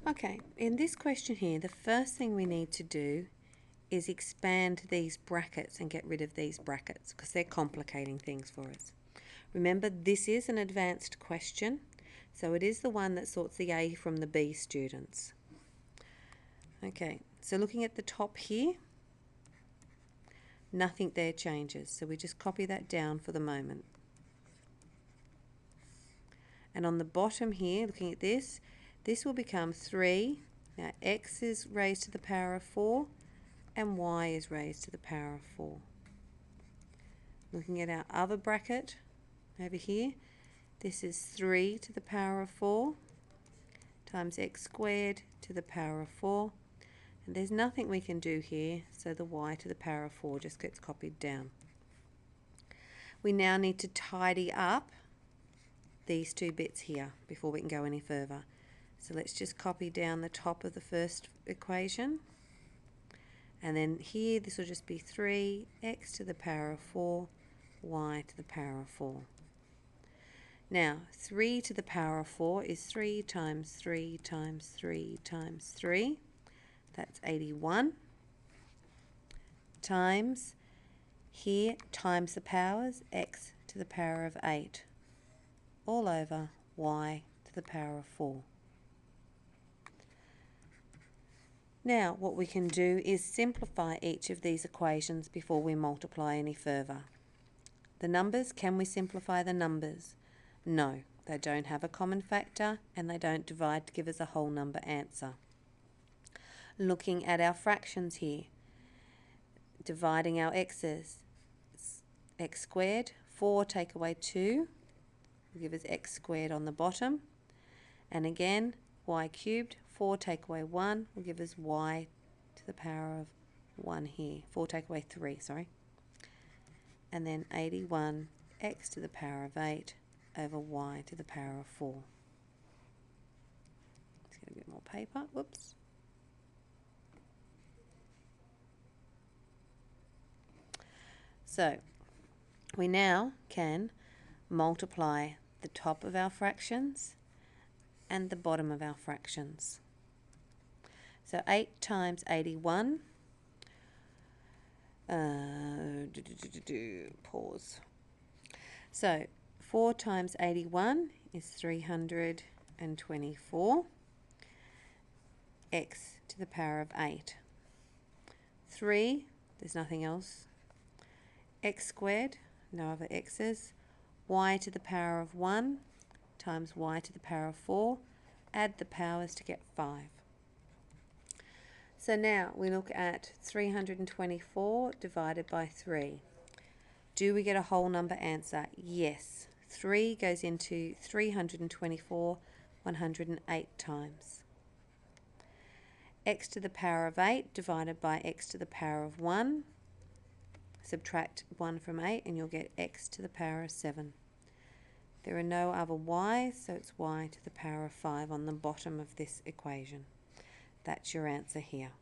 Okay, in this question here, the first thing we need to do is expand these brackets and get rid of these brackets because they're complicating things for us. Remember, this is an advanced question, so it is the one that sorts the A from the B students. Okay, so looking at the top here, nothing there changes, so we just copy that down for the moment. And on the bottom here, looking at this will become 3. Now x is raised to the power of 4 and y is raised to the power of 4. Looking at our other bracket over here, this is 3 to the power of 4 times x squared to the power of 4. And there's nothing we can do here, so the y to the power of 4 just gets copied down. We now need to tidy up these two bits here before we can go any further. So let's just copy down the top of the first equation. And then here, this will just be 3x to the power of 4, y to the power of 4. Now, 3 to the power of 4 is 3 times 3 times 3 times 3. That's 81. Times, here, times the powers, x to the power of 8. All over y to the power of 4. Now what we can do is simplify each of these equations before we multiply any further. The numbers, can we simplify the numbers? No, they don't have a common factor and they don't divide to give us a whole number answer. Looking at our fractions here, dividing our x's, x squared, 4 take away 2 will give us x squared on the bottom, and again y cubed, 4 take away 1 will give us y to the power of 1 here. 4 take away 3, sorry. And then 81 x to the power of 8 over y to the power of 4. Let's get a bit more paper. Whoops. So we now can multiply the top of our fractions and the bottom of our fractions. So 8 times 81, pause. So 4 times 81 is 324, x to the power of 8. 3, there's nothing else. X squared, no other x's. Y to the power of 1 times y to the power of 4. Add the powers to get 5. So now we look at 324 divided by 3. Do we get a whole number answer? Yes. 3 goes into 324 108 times. X to the power of 8 divided by x to the power of 1. Subtract 1 from 8 and you'll get x to the power of 7. There are no other y's, so it's y to the power of 5 on the bottom of this equation. That's your answer here.